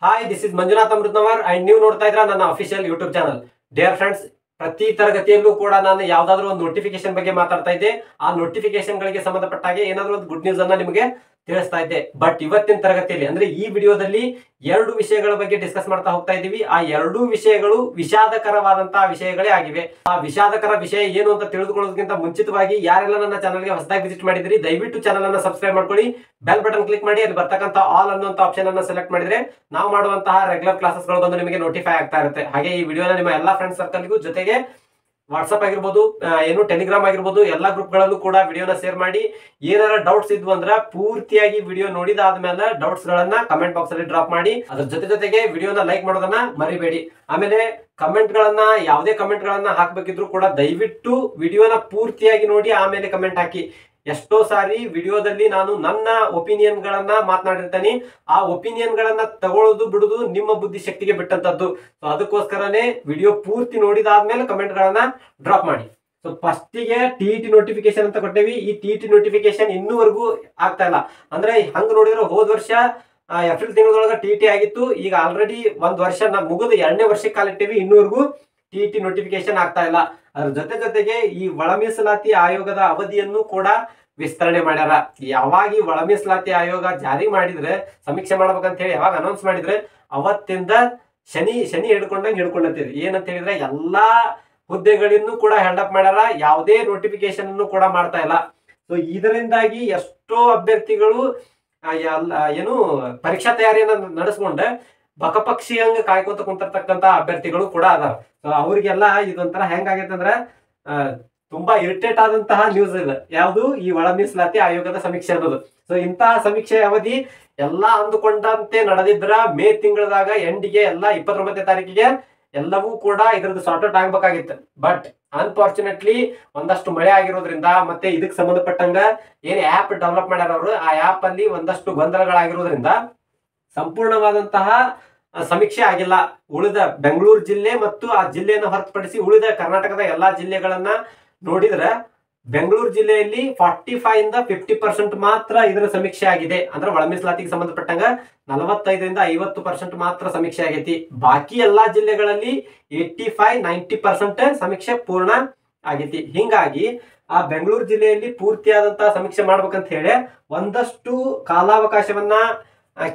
Hi, this is Manjunath Amritanavar and ನೀವು ನೋಡ್ತಾ ಇದ್ರ ನನ್ನ official YouTube channel. Dear friends, ಪ್ರತಿ ತರಗತಿಯಲ್ಲೂ ಕೂಡ ನಾನು ಯಾವ್ದಾದ್ರು ಒಂದು ನೋಟಿಫಿಕೇಶನ್ ಬಗ್ಗೆ ಮಾತಾಡ್ತಾ ಇದ್ದೆ. ಆ ನೋಟಿಫಿಕೇಶನ್ ಗಳಿಗೆ ಸಂಬಂಧಪಟ್ಟ ಹಾಗೆ ಏನಾದ್ರು ಒಂದು ಗುಡ್ ನ್ಯೂಸ್ ಅನ್ನ ನಿಮಗೆ ತಿಳಿಸ್ತಾ ಇದ್ದೆ. ಬಟ್ ಇವತ್ತಿನ ತರಗತಿಯಲ್ಲಿ ಅಂದ್ರೆ ಈ ವಿಡಿಯೋದಲ್ಲಿ ಎರಡು ವಿಷಯಗಳ ಬಗ್ಗೆ ಡಿಸ್ಕಸ್ ಮಾಡ್ತಾ ಹೋಗ್ತಾ ಇದ್ದೀವಿ. ಆ ಎರಡೂ ವಿಷಯಗಳು ವಿಷಾದಕರವಾದಂತಹ ವಿಷಯಗಳೇ ಆಗಿವೆ. ಆ ವಿಷಾದಕರ ವಿಷಯ ಏನು ಅಂತ ತಿಳಿದುಕೊಳ್ಳೋದಕ್ಕಿಂತ ಮುಂಚಿತವಾಗಿ ಯಾರೆಲ್ಲ ನನ್ನ ಚಾನಲ್ಗೆ ಹೊಸದಾಗಿ ವಿಸಿಟ್ ಮಾಡಿದ್ರಿ, ದಯವಿಟ್ಟು ಚಾನಲ್ ಅನ್ನ ಸಬ್ಸ್ಕ್ರೈಬ್ ಮಾಡ್ಕೊಳ್ಳಿ. ಬೆಲ್ ಬಟನ್ ಕ್ಲಿಕ್ ಮಾಡಿ ಅಲ್ಲಿ ಬರ್ತಕ್ಕಂತ ಆಲ್ ಅನ್ನುವಂತ ಆಪ್ಷನ್ ಅನ್ನ ಸೆಲೆಕ್ಟ್ ಮಾಡಿದ್ರೆ ನಾವು ಮಾಡುವಂತಹ ರೆಗ್ಯುಲರ್ ಕ್ಲಾಸಸ್ ಗಳು ಬಂದು ನಿಮಗೆ ನೋಟಿಫೈ ಆಗ್ತಾ ಇರುತ್ತೆ. ಹಾಗೆ ಈ ವಿಡಿಯೋನ ನಿಮ್ಮ ಎಲ್ಲಾ ಫ್ರೆಂಡ್ಸ್ ಸರ್ಕಲ್ಗೂ ಜೊತೆಗೆ ವಾಟ್ಸ್ಆಪ್ ಆಗಿರ್ಬೋದು, ಟೆಲಿಗ್ರಾಮ್ ಆಗಿರ್ಬೋದು, ಎಲ್ಲಾ ಗ್ರೂಪ್ ಗಳಲ್ಲೂ ಕೂಡ ವಿಡಿಯೋನ ಶೇರ್ ಮಾಡಿ. ಏನಾರ ಡೌಟ್ಸ್ ಇದ್ವು ಅಂದ್ರೆ ಪೂರ್ತಿಯಾಗಿ ವಿಡಿಯೋ ನೋಡಿದಾದ್ಮೇಲೆ ಡೌಟ್ಸ್ ಗಳನ್ನ ಕಮೆಂಟ್ ಬಾಕ್ಸ್ ಅಲ್ಲಿ ಡ್ರಾಪ್ ಮಾಡಿ. ಅದ್ರ ಜೊತೆಗೆ ವಿಡಿಯೋನ ಲೈಕ್ ಮಾಡೋದನ್ನ ಮರಿಬೇಡಿ. ಆಮೇಲೆ ಕಮೆಂಟ್ ಗಳನ್ನ ಯಾವುದೇ ಕಮೆಂಟ್ ಗಳನ್ನ ಹಾಕ್ಬೇಕಿದ್ರು ಕೂಡ ದಯವಿಟ್ಟು ವಿಡಿಯೋನ ಪೂರ್ತಿಯಾಗಿ ನೋಡಿ ಆಮೇಲೆ ಕಮೆಂಟ್ ಹಾಕಿ. ಎಷ್ಟೋ ಸಾರಿ ವಿಡಿಯೋದಲ್ಲಿ ನಾನು ನನ್ನ ಒಪಿನಿಯನ್ ಗಳನ್ನ ಮಾತನಾಡಿರ್ತೇನೆ. ಆ ಒಪಿನಿಯನ್ ಗಳನ್ನ ತಗೊಳ್ಳೋದು ಬಿಡುದು ನಿಮ್ಮ ಬುದ್ಧಿ ಶಕ್ತಿಗೆ ಬಿಟ್ಟಂತದ್ದು. ಸೊ ಅದಕ್ಕೋಸ್ಕರನೇ ವಿಡಿಯೋ ಪೂರ್ತಿ ನೋಡಿದಾದ್ಮೇಲೆ ಕಮೆಂಟ್ ಗಳನ್ನ ಡ್ರಾಪ್ ಮಾಡಿ. ಸೊ ಫಸ್ಟಿಗೆ ಟಿ ನೋಟಿಫಿಕೇಶನ್ ಅಂತ ಕೊಟ್ಟೇವಿ. ಈ ಟಿ ನೋಟಿಫಿಕೇಶನ್ ಇನ್ನೂವರೆಗೂ ಆಗ್ತಾ ಇಲ್ಲ. ಅಂದ್ರೆ ಹಂಗ ನೋಡಿದ್ರೆ ಹೋದ ವರ್ಷ ಏಪ್ರಿಲ್ ತಿಂಗಳೊಳಗ ಟಿ ಆಗಿತ್ತು. ಈಗ ಆಲ್ರೆಡಿ ಒಂದ್ ವರ್ಷ ಮುಗಿದು 2ನೇ ವರ್ಷಕ್ಕೆ ಕಾಲಿಟ್ಟೇವಿ, ಇನ್ನೂವರೆಗೂ ಟಿ ನೋಟಿಫಿಕೇಶನ್ ಆಗ್ತಾ ಇಲ್ಲ. ಅದ್ರ ಜೊತೆಗೆ ಈ ಒಳ ಮೀಸಲಾತಿ ಆಯೋಗದ ಅವಧಿಯನ್ನು ಕೂಡ ವಿಸ್ತರಣೆ ಮಾಡ್ಯಾರ. ಯಾವಾಗ ಈ ಒಳ ಮೀಸಲಾತಿ ಆಯೋಗ ಜಾರಿ ಮಾಡಿದ್ರೆ, ಸಮೀಕ್ಷೆ ಮಾಡ್ಬೇಕಂತ ಹೇಳಿ ಯಾವಾಗ ಅನೌನ್ಸ್ ಮಾಡಿದ್ರೆ ಅವತ್ತಿಂದ ಶನಿ ಹಿಡ್ಕೊಂಡಂತೀರಿ. ಏನಂತ ಹೇಳಿದ್ರೆ ಎಲ್ಲಾ ಹುದ್ದೆಗಳನ್ನು ಕೂಡ ಹೆಲ್ಡಪ್ ಮಾಡ್ಯಾರ. ಯಾವುದೇ ನೋಟಿಫಿಕೇಶನ್ ಕೂಡ ಮಾಡ್ತಾ ಇಲ್ಲ. ಸೊ ಇದರಿಂದಾಗಿ ಎಷ್ಟೋ ಅಭ್ಯರ್ಥಿಗಳು ಪರೀಕ್ಷಾ ತಯಾರಿಯನ್ನ ನಡೆಸ್ಕೊಂಡ ಬಕಪಕ್ಷಿಯಂಗ ಕಾಯ್ಕೊಂತ ಕುಂತಿರ್ತಕ್ಕಂತ ಅಭ್ಯರ್ಥಿಗಳು ಕೂಡ ಅದಾರ. ಸೊ ಅವ್ರಿಗೆಲ್ಲ ಇದೊಂಥರ ಹೆಂಗಾಗೈತೆ ಅಂದ್ರೆ ತುಂಬಾ ಇರಿಟೇಟ್ ಆದಂತಹ ನ್ಯೂಸ್ ಇದೆ. ಯಾವುದು ಈ ಒಳ ಮೀಸಲಾತಿ ಆಯೋಗದ ಸಮೀಕ್ಷೆ ಅನ್ನೋದು. ಸೊ ಇಂತಹ ಸಮೀಕ್ಷೆ ಅವಧಿ ಎಲ್ಲಾ ಅಂದುಕೊಂಡಂತೆ ನಡೆದಿದ್ರ ಮೇ ತಿಂಗಳದಾಗ ಎಂಡಿಗೆ ಎಲ್ಲ 29ನೇ ತಾರೀಕಿಗೆ ಎಲ್ಲವೂ ಕೂಡ ಇದ್ರದ್ದು ಸಾರ್ಟ್ ಔಟ್ ಆಗ್ಬೇಕಾಗಿತ್ತು. ಬಟ್ ಅನ್ಫಾರ್ಚುನೇಟ್ಲಿ ಒಂದಷ್ಟು ಮಳೆ ಆಗಿರೋದ್ರಿಂದ ಮತ್ತೆ ಇದಕ್ಕೆ ಸಂಬಂಧಪಟ್ಟಂಗ ಏನ್ ಆಪ್ ಡೆವಲಪ್ ಮಾಡ್ಯಾರ ಅವರು, ಆ ಆಪ್ ಅಲ್ಲಿ ಒಂದಷ್ಟು ಗೊಂದಲಗಳಾಗಿರೋದ್ರಿಂದ ಸಂಪೂರ್ಣವಾದಂತಹ ಸಮೀಕ್ಷೆ ಆಗಿಲ್ಲ. ಉಳಿದ ಬೆಂಗಳೂರು ಜಿಲ್ಲೆ ಮತ್ತು ಆ ಜಿಲ್ಲೆಯನ್ನು ಹೊರತುಪಡಿಸಿ ಉಳಿದ ಕರ್ನಾಟಕದ ಎಲ್ಲಾ ಜಿಲ್ಲೆಗಳನ್ನ ನೋಡಿದ್ರೆ ಬೆಂಗಳೂರು ಜಿಲ್ಲೆಯಲ್ಲಿ 45 ಇಂದ 50% ಮಾತ್ರ ಇದರ ಸಮೀಕ್ಷೆ ಆಗಿದೆ. ಅಂದ್ರೆ ಒಳ ಮೀಸಲಾತಿಗೆ ಸಂಬಂಧಪಟ್ಟಂಗ 45ರಿಂದ 50% ಮಾತ್ರ ಸಮೀಕ್ಷೆ ಆಗೈತಿ. ಬಾಕಿ ಎಲ್ಲಾ ಜಿಲ್ಲೆಗಳಲ್ಲಿ 85-90% ಸಮೀಕ್ಷೆ ಪೂರ್ಣ ಆಗೈತಿ. ಹಿಂಗಾಗಿ ಆ ಬೆಂಗಳೂರು ಜಿಲ್ಲೆಯಲ್ಲಿ ಪೂರ್ತಿಯಾದಂತಹ ಸಮೀಕ್ಷೆ ಮಾಡ್ಬೇಕಂತ ಹೇಳಿ ಒಂದಷ್ಟು ಕಾಲಾವಕಾಶವನ್ನ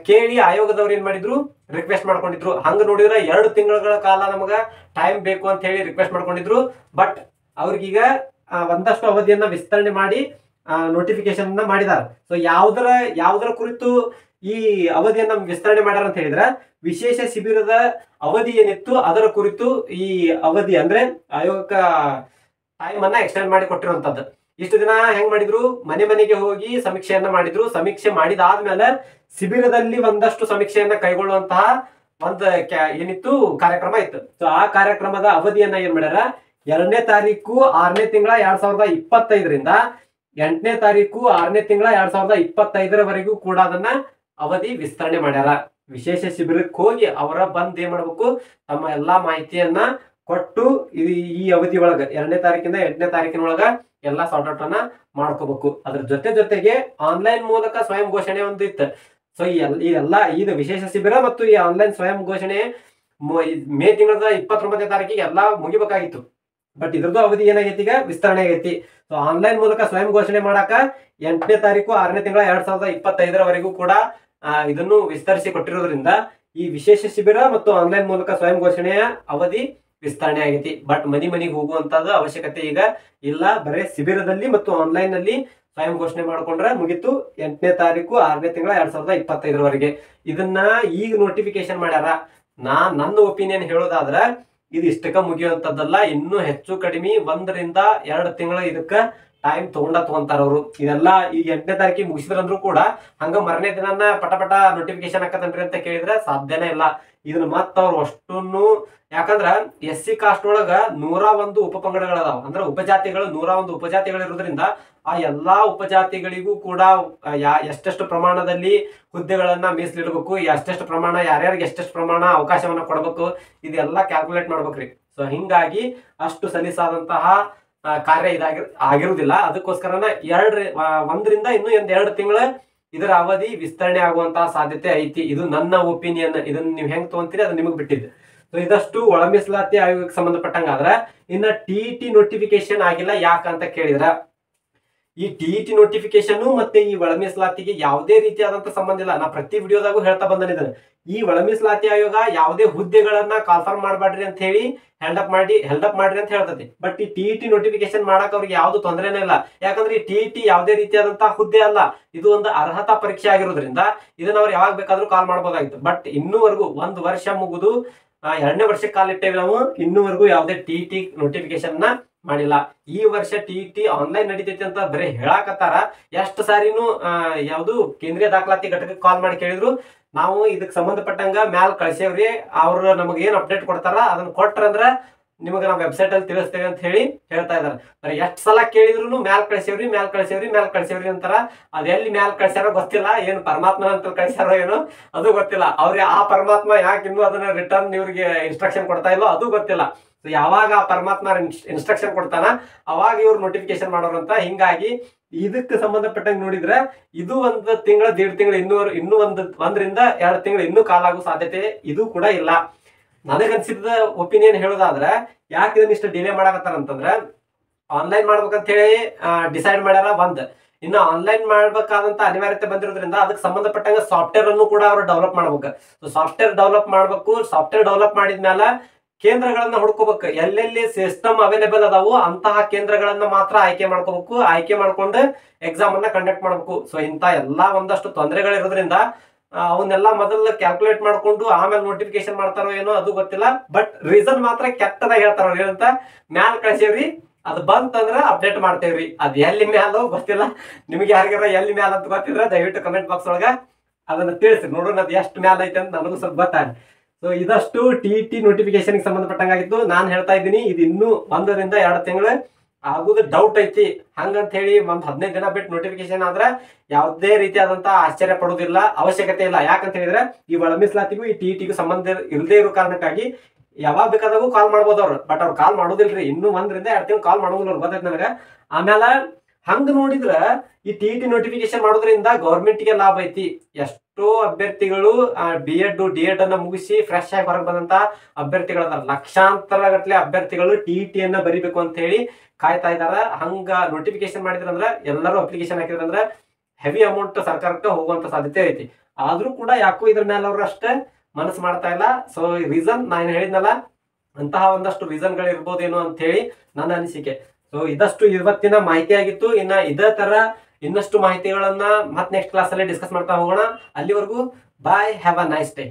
ಕೇಳಿ ಆಯೋಗದವ್ರು ಏನ್ ಮಾಡಿದ್ರು, ರಿಕ್ವೆಸ್ಟ್ ಮಾಡ್ಕೊಂಡಿದ್ರು. ಹಂಗ ನೋಡಿದ್ರೆ 2 ತಿಂಗಳ ಕಾಲ ನಮಗ ಟೈಮ್ ಬೇಕು ಅಂತ ಹೇಳಿ ರಿಕ್ವೆಸ್ಟ್ ಮಾಡ್ಕೊಂಡಿದ್ರು. ಬಟ್ ಅವ್ರಿಗೀಗ ಒಂದಷ್ಟು ಅವಧಿಯನ್ನ ವಿಸ್ತರಣೆ ಮಾಡಿ ನೋಟಿಫಿಕೇಶನ್ ಮಾಡಿದಾರ. ಸೊ ಯಾವ್ದರ ಕುರಿತು ಈ ಅವಧಿಯನ್ನ ವಿಸ್ತರಣೆ ಮಾಡ್ಯಾರ ಅಂತ ಹೇಳಿದ್ರೆ, ವಿಶೇಷ ಶಿಬಿರದ ಅವಧಿ ಏನಿತ್ತು ಅದರ ಕುರಿತು ಈ ಅವಧಿ ಅಂದ್ರೆ ಆಯೋಗಕ್ಕೆ ಟೈಮ್ ಅನ್ನ ಎಕ್ಸ್ಟೆಂಡ್ ಮಾಡಿ ಕೊಟ್ಟಿರುವಂತದ್ದು. ಇಷ್ಟು ದಿನ ಹೆಂಗ್ ಮಾಡಿದ್ರು, ಮನೆಗೆ ಹೋಗಿ ಸಮೀಕ್ಷೆಯನ್ನ ಮಾಡಿದ್ರು. ಸಮೀಕ್ಷೆ ಮಾಡಿದಾದ್ಮೇಲೆ ಶಿಬಿರದಲ್ಲಿ ಒಂದಷ್ಟು ಸಮೀಕ್ಷೆಯನ್ನ ಕೈಗೊಳ್ಳುವಂತಹ ಒಂದು ಏನಿತ್ತು ಕಾರ್ಯಕ್ರಮ ಇತ್ತು. ಸೊ ಆ ಕಾರ್ಯಕ್ರಮದ ಅವಧಿಯನ್ನ ಏನ್ ಮಾಡ್ಯಾರ, 2ನೇ ತಾರೀಕು 6ನೇ ತಿಂಗಳ 2025ರಿಂದ 8ನೇ ತಾರೀಕು 6ನೇ ತಿಂಗಳ 2025ರವರೆಗೂ ಕೂಡ ಅದನ್ನ ಅವಧಿ ವಿಸ್ತರಣೆ ಮಾಡ್ಯಾರ. ವಿಶೇಷ ಶಿಬಿರಕ್ಕೆ ಹೋಗಿ ಅವರ ಬಂದ್ ಏನ್ ಮಾಡ್ಬೇಕು, ತಮ್ಮ ಎಲ್ಲಾ ಮಾಹಿತಿಯನ್ನ ಕೊಟ್ಟು ಈ ಅವಧಿ ಒಳಗ 2ನೇ ತಾರೀಕಿಂದ 8ನೇ ತಾರೀಕಿನೊಳಗ ಎಲ್ಲಾ ಸಾರ್ಟ್ ಔಟ್ ಅನ್ನ ಮಾಡ್ಕೋಬೇಕು. ಅದ್ರ ಜೊತೆಗೆ ಆನ್ಲೈನ್ ಮೂಲಕ ಸ್ವಯಂ ಘೋಷಣೆ ಒಂದು ಇತ್ತು. ಸೊ ಇದು ವಿಶೇಷ ಶಿಬಿರ ಮತ್ತು ಈ ಆನ್ಲೈನ್ ಸ್ವಯಂ ಘೋಷಣೆ ಮೇ ತಿಂಗಳ 29ನೇ ತಾರೀಕಿಗೆ ಎಲ್ಲಾ ಮುಗಿಬೇಕಾಗಿತ್ತು. ಬಟ್ ಇದ್ರದ್ದು ಅವಧಿ ಏನಾಗೈತಿ, ಈಗ ವಿಸ್ತರಣೆ ಆಗೈತಿ. ಸೊ ಆನ್ಲೈನ್ ಮೂಲಕ ಸ್ವಯಂ ಘೋಷಣೆ ಮಾಡಾಕ 8ನೇ ತಾರೀಕು 6ನೇ ತಿಂಗಳ 2025ರವರೆಗೂ ಕೂಡ ಇದನ್ನು ವಿಸ್ತರಿಸಿ ಕೊಟ್ಟಿರೋದ್ರಿಂದ ಈ ವಿಶೇಷ ಶಿಬಿರ ಮತ್ತು ಆನ್ಲೈನ್ ಮೂಲಕ ಸ್ವಯಂ ಘೋಷಣೆಯ ಅವಧಿ ವಿಸ್ತರಣೆ ಆಗೈತಿ. ಬಟ್ ಮನೆಗೆ ಹೋಗುವಂತದ್ದು ಅವಶ್ಯಕತೆ ಈಗ ಇಲ್ಲ. ಬರೀ ಶಿಬಿರದಲ್ಲಿ ಮತ್ತು ಆನ್ಲೈನ್ ನಲ್ಲಿ ಸ್ವಯಂ ಘೋಷಣೆ ಮಾಡ್ಕೊಂಡ್ರೆ ಮುಗಿತು. 8ನೇ ತಾರೀಕು 6ನೇ ತಿಂಗಳ 2025ರವರೆಗೆ ಇದನ್ನ ಈಗ ನೋಟಿಫಿಕೇಶನ್ ಮಾಡ್ಯಾರ. ನನ್ನ ಒಪಿನಿಯನ್ ಹೇಳೋದಾದ್ರ ಇದು ಇಷ್ಟಕ್ಕ ಮುಗಿಯುವಂತದ್ದಲ್ಲ. ಇನ್ನೂ ಹೆಚ್ಚು ಕಡಿಮೆ 1 ರಿಂದ 2 ತಿಂಗಳ ಇದಕ್ಕ ಟೈಮ್ ತಗೊಂತಾರ ಅವರು. ಇದೆಲ್ಲ ಈಗ 8ನೇ ತಾರೀಕಿಗೆ ಮುಗಿಸಿದ್ರಂದ್ರು ಕೂಡ ಹಂಗ ಮರನೇ ದಿನ ಪಟ ನೋಟಿಫಿಕೇಶನ್ ಹಾಕತನ್ರಿ ಅಂತ ಕೇಳಿದ್ರೆ ಸಾಧ್ಯನೇ ಇಲ್ಲ. ಇದನ್ನ ಮತ್ತ ಅವ್ರು ಅಷ್ಟನ್ನು, ಯಾಕಂದ್ರ SC ಕಾಸ್ಟ್ ಒಳಗ 101 ಉಪಪಂಗಡಗಳದಾವ. ಅಂದ್ರೆ ಉಪಜಾತಿಗಳು 101 ಉಪಜಾತಿಗಳು ಇರೋದ್ರಿಂದ ಆ ಎಲ್ಲಾ ಉಪಜಾತಿಗಳಿಗೂ ಕೂಡ ಎಷ್ಟೆಷ್ಟು ಪ್ರಮಾಣದಲ್ಲಿ ಹುದ್ದೆಗಳನ್ನ ಮೀಸಲಿಡಬೇಕು, ಎಷ್ಟೆಷ್ಟು ಪ್ರಮಾಣ ಯಾರ್ಯಾರಿಗೆ ಎಷ್ಟೆಷ್ಟು ಪ್ರಮಾಣ ಅವಕಾಶವನ್ನ ಕೊಡಬೇಕು, ಇದೆಲ್ಲ ಕ್ಯಾಲ್ಕುಲೇಟ್ ಮಾಡ್ಬೇಕ್ರಿ. ಸೊ ಹಿಂಗಾಗಿ ಅಷ್ಟು ಸಲೀಸಾದಂತಹ ಕಾರ್ಯ ಆಗಿರುವುದಿಲ್ಲ. ಅದಕ್ಕೋಸ್ಕರನ 1 ರಿಂದ ಇನ್ನೂ 2 ತಿಂಗಳ ಇದರ ಅವಧಿ ವಿಸ್ತರಣೆ ಆಗುವಂತಹ ಸಾಧ್ಯತೆ ಐತಿ. ಇದು ನನ್ನ ಒಪಿನಿಯನ್. ಇದನ್ನ ನೀವು ಹೆಂಗ್ ತಗೊಂತೀರಿ ಅದು ನಿಮಗೆ ಬಿಟ್ಟಿದ್ದು. ಸೊ ಇದಷ್ಟು ಒಳ ಮೀಸಲಾತಿ ಆಯೋಗಕ್ಕೆ ಸಂಬಂಧಪಟ್ಟಂಗ ಆದ್ರ ಇನ್ನ ಟಿ ನೋಟಿಫಿಕೇಶನ್ ಆಗಿಲ್ಲ. ಯಾಕಂತ ಕೇಳಿದ್ರ ಈ ಟಿ ನೋಟಿಫಿಕೇಶನ್ ಮತ್ತೆ ಈ ಒಳ ಮೀಸಲಾತಿಗೆ ಯಾವುದೇ ರೀತಿಯಾದಂತ ಸಂಬಂಧ ಇಲ್ಲ. ನಾ ಪ್ರತಿ ವಿಡಿಯೋದಾಗೂ ಹೇಳ್ತಾ ಬಂದಿದ್ದೇನೆ, ಈ ಒಳ ಮೀಸಲಾತಿ ಆಯೋಗ ಯಾವುದೇ ಹುದ್ದೆಗಳನ್ನ ಕಾನ್ಫರ್ಮ್ ಮಾಡಬೇಡ್ರಿ ಅಂತ ಹೇಳಿ ಹೆಲ್ಡಪ್ ಮಾಡ್ರಿ ಅಂತ ಹೇಳ್ತತಿ. ಬಟ್ ಈ ಟಿ ನೋಟಿಫಿಕೇಶನ್ ಮಾಡಕ್ ಅವ್ರಿಗೆ ಯಾವ್ದು ತೊಂದರೆನೇ ಇಲ್ಲ. ಯಾಕಂದ್ರೆ ಈ ಟಿ ಯಾವುದೇ ರೀತಿಯಾದಂತಹ ಹುದ್ದೆ ಅಲ್ಲ, ಇದು ಒಂದು ಅರ್ಹತಾ ಪರೀಕ್ಷೆ ಆಗಿರೋದ್ರಿಂದ ಇದನ್ನ ಅವ್ರು ಯಾವಾಗ ಬೇಕಾದ್ರೂ ಕಾಲ್ ಮಾಡಬಹುದಾಗಿತ್ತು. ಬಟ್ ಇನ್ನೂವರೆಗೂ 1 ವರ್ಷ ಮುಗಿದು 2ನೇ ವರ್ಷಕ್ಕೆ ಕಾಲಿಟ್ಟೇವೆ ನಾವು, ಇನ್ನೂವರೆಗೂ ಯಾವುದೇ ಟಿ ನೋಟಿಫಿಕೇಶನ್ ಮಾಡಿಲ್ಲ. ಈ ವರ್ಷ ಟಿ ಆನ್ಲೈನ್ ನಡೀತೈತಿ ಅಂತ ಬರೀ ಹೇಳಾಕತ್ತಾರ. ಎಷ್ಟು ಸಾರಿನೂ ಯಾವುದು ಕೇಂದ್ರೀಯ ದಾಖಲಾತಿ ಘಟಕಕ್ಕೆ ಕಾಲ್ ಮಾಡಿ ಕೇಳಿದ್ರು, ನಾವು ಇದಕ್ಕೆ ಸಂಬಂಧಪಟ್ಟಂಗ ಮ್ಯಾಲ್ ಕಳ್ಸೇವ್ರಿ, ಅವ್ರು ನಮಗೆ ಏನ್ ಅಪ್ಡೇಟ್ ಕೊಡ್ತಾರ ಅದನ್ನ ಕೊಟ್ರಂದ್ರ ನಿಮಗೆ ನಾವು ವೆಬ್ಸೈಟ್ ಅಲ್ಲಿ ತಿಳಿಸ್ತೇವೆ ಅಂತ ಹೇಳಿ ಹೇಳ್ತಾ ಇದಾರೆ. ಬರೀ ಎಷ್ಟು ಸಲ ಕೇಳಿದ್ರು ಮ್ಯಾಲ್ ಕಳ್ಸೇವ್ರಿ ಅಂತಾರ. ಅದೆಲ್ಲಿ ಮ್ಯಾಲ್ ಕಳ್ಸ್ಯಾರೋ ಗೊತ್ತಿಲ್ಲ, ಏನು ಪರಮಾತ್ಮನ ಅಂತ ಕಳ್ಸ್ಯಾರೋ ಏನೋ ಅದು ಗೊತ್ತಿಲ್ಲ. ಅವ್ರಿಗೆ ಆ ಪರಮಾತ್ಮ ಯಾಕೆ ಇನ್ನೂ ಅದನ್ನ ರಿಟರ್ನ್ ಇವ್ರಿಗೆ ಇನ್ಸ್ಟ್ರಕ್ಷನ್ ಕೊಡ್ತಾ ಇಲ್ಲೋ ಅದು ಗೊತ್ತಿಲ್ಲ. ಯಾವಾಗ ಆ ಪರಮಾತ್ಮ ಇನ್ಸ್ಟ್ರಕ್ಷನ್ ಕೊಡ್ತಾನ ಅವಾಗ ಇವ್ರು ನೋಟಿಫಿಕೇಶನ್ ಮಾಡೋರಂತ. ಹಿಂಗಾಗಿ ಇದಕ್ಕೆ ಸಂಬಂಧಪಟ್ಟಂಗೆ ನೋಡಿದ್ರೆ ಇದು 1 ತಿಂಗಳ 1.5 ತಿಂಗಳು ಇನ್ನೂ 1 ರಿಂದ 2 ತಿಂಗಳು ಇನ್ನೂ ಕಾಲಾಗೋ ಸಾಧ್ಯತೆ ಇದು ಕೂಡ ಇಲ್ಲ. ನನಗನ್ಸಿದ ಒಪಿನಿಯನ್ ಹೇಳೋದಾದ್ರೆ ಯಾಕೆ ಇದನ್ನ ಇಷ್ಟು ಡಿಲೇ ಮಾಡಕತ್ತಾರ ಅಂತಂದ್ರೆ ಆನ್ಲೈನ್ ಮಾಡ್ಬೇಕಂತ ಹೇಳಿ ಡಿಸೈಡ್ ಮಾಡ್ಯಾರ. ಇನ್ನು ಆನ್ಲೈನ್ ಮಾಡ್ಬೇಕಾದಂತ ಅನಿವಾರ್ಯತೆ ಬಂದಿರೋದ್ರಿಂದ ಅದಕ್ಕೆ ಸಂಬಂಧಪಟ್ಟಂಗ ಸಾಫ್ಟ್ವೇರ್ ಅನ್ನು ಕೂಡ ಅವರು ಡೆವಲಪ್ ಮಾಡ್ಬೇಕು. ಸೊ ಸಾಫ್ಟ್ವೇರ್ ಡೆವಲಪ್ ಮಾಡಿದ್ಮೇಲೆ ಕೇಂದ್ರಗಳನ್ನ ಹುಡ್ಕೋಬೇಕು. ಎಲ್ಲೆಲ್ಲಿ ಸಿಸ್ಟಮ್ ಅವೈಲೇಬಲ್ ಅದಾವು ಅಂತಹ ಕೇಂದ್ರಗಳನ್ನ ಮಾತ್ರ ಆಯ್ಕೆ ಮಾಡ್ಕೋಬೇಕು. ಆಯ್ಕೆ ಮಾಡ್ಕೊಂಡು ಎಕ್ಸಾಮ್ ಅನ್ನ ಕಂಡಕ್ಟ್ ಮಾಡ್ಬೇಕು. ಸೊ ಇಂತ ಎಲ್ಲಾ ಒಂದಷ್ಟು ತೊಂದರೆಗಳಿರೋದ್ರಿಂದ ಅವನ್ನೆಲ್ಲ ಮೊದಲು ಕ್ಯಾಲ್ಕುಲೇಟ್ ಮಾಡ್ಕೊಂಡು ಆಮೇಲೆ ನೋಟಿಫಿಕೇಶನ್ ಮಾಡ್ತಾರೋ ಏನೋ ಅದು ಗೊತ್ತಿಲ್ಲ. ಬಟ್ ರೀಸನ್ ಮಾತ್ರ ಕೆಟ್ಟದಾಗ ಹೇಳ್ತಾರ. ಏನಂತ ಮ್ಯಾಲ್ ಕಳ್ಸೇವ್ರಿ, ಅದು ಬಂತಂದ್ರ ಅಪ್ಡೇಟ್ ಮಾಡ್ತೇವ್ರಿ. ಅದ್ ಎಲ್ಲಿ ಮ್ಯಾಲೋ ಗೊತ್ತಿಲ್ಲ. ನಿಮ್ಗೆ ಯಾರಿಗಾರ ಎಲ್ಲಿ ಮ್ಯಾಲ ಅಂತ ಗೊತ್ತಿದ್ರೆ ದಯವಿಟ್ಟು ಕಮೆಂಟ್ ಬಾಕ್ಸ್ ಒಳಗ ಅದನ್ನ ತಿಳಿಸಿ, ನೋಡೋಣ ಅದು ಎಷ್ಟು ಮ್ಯಾಲ ಐತೆ ಅಂತ ನನಗೂ ಸ್ವಲ್ಪ ಗೊತ್ತಾಗ. ಸೊ ಇದಷ್ಟು ಟಿ ನೋಟಿಫಿಕೇಶನ್ ಸಂಬಂಧಪಟ್ಟಂಗಾಗಿತ್ತು. ನಾನು ಹೇಳ್ತಾ ಇದ್ದೀನಿ, ಇದು ಇನ್ನೂ 1 ರಿಂದ 2 ತಿಂಗಳು ಆಗುದು ಡೌಟ್ ಐತಿ. ಹಂಗಂತ ಹೇಳಿ 15 ದಿನ ಬಿಟ್ಟು ನೋಟಿಫಿಕೇಶನ್ ಆದ್ರೆ ಯಾವುದೇ ರೀತಿಯಾದಂತಹ ಆಶ್ಚರ್ಯ ಪಡೋದಿಲ್ಲ, ಅವಶ್ಯಕತೆ ಇಲ್ಲ. ಯಾಕಂತ ಹೇಳಿದ್ರೆ ಈ ಒಳ ಮೀಸಲಾತಿಗೂ ಈ ಟಿಗೂ ಸಂಬಂಧ ಇಲ್ಲದೆ ಇರೋ ಕಾರಣಕ್ಕಾಗಿ ಯಾವಾಗ ಬೇಕಾದಾಗೂ ಕಾಲ್ ಮಾಡ್ಬೋದು ಅವ್ರು. ಬಟ್ ಅವ್ರು ಕಾಲ್ ಮಾಡೋದಿಲ್ರಿ. ಇನ್ನೂ 1 ರಿಂದ 2 ತಿಂಗಳು ಕಾಲ್ ಮಾಡೋದಿಲ್ಲ, ಅವ್ರು ಗೊತ್ತೈತೆ ನನಗೆ. ಆಮೇಲೆ ಹಂಗ ನೋಡಿದ್ರ ಈ ಟಿ ನೋಟಿಫಿಕೇಶನ್ ಮಾಡೋದ್ರಿಂದ ಗೌರ್ಮೆಂಟ್ಗೆ ಲಾಭ ಐತಿ. ಎಷ್ಟೋ ಅಭ್ಯರ್ಥಿಗಳು B.Ed D.Ed ಅನ್ನ ಮುಗಿಸಿ ಫ್ರೆಶ್ ಆಗಿ ಹೊರಗೆ ಬಂದಂತ ಅಭ್ಯರ್ಥಿಗಳದಾರ. ಲಕ್ಷಾಂತರ ಗಟ್ಟಲೆ ಅಭ್ಯರ್ಥಿಗಳು ಟಿಯನ್ನು ಬರಿಬೇಕು ಅಂತ ಹೇಳಿ ಕಾಯ್ತಾ ಇದಾರ. ಹಂಗ ನೋಟಿಫಿಕೇಶನ್ ಮಾಡಿದ್ರಂದ್ರ ಎಲ್ಲರೂ ಅಪ್ಲಿಕೇಶನ್ ಹಾಕಿದ್ರಂದ್ರ ಹೆವಿ ಅಮೌಂಟ್ ಸರ್ಕಾರಕ್ಕೆ ಹೋಗುವಂತ ಸಾಧ್ಯತೆ ಐತಿ. ಆದ್ರೂ ಕೂಡ ಯಾಕೋ ಇದ್ರ ಮೇಲೆ ಅವ್ರು ಅಷ್ಟೇ ಮನಸ್ಸು ಮಾಡ್ತಾ ಇಲ್ಲ. ಸೊ ರೀಸನ್ ನಾನು ಹೇಳಿದ್ನಲ್ಲ, ಅಂತಹ ಒಂದಷ್ಟು ರೀಸನ್ಗಳು ಇರ್ಬೋದೇನೋ ಅಂತ ಹೇಳಿ ನನ್ನ ಅನಿಸಿಕೆ. ಸೊ ಇದಷ್ಟು ಇವತ್ತಿನ ಮಾಹಿತಿ ಆಗಿತ್ತು. ಇನ್ನ ಇದೇ ತರ ಇನ್ನಷ್ಟು ಮಾಹಿತಿಗಳನ್ನ ಮತ್ತೆ ನೆಕ್ಸ್ಟ್ ಕ್ಲಾಸ್ ಅಲ್ಲಿ ಡಿಸ್ಕಸ್ ಮಾಡ್ತಾ ಹೋಗೋಣ. ಅಲ್ಲಿವರೆಗೂ ಬಾಯ್, ಹ್ಯಾವ್ ಅ ನೈಸ್ ಡೇ.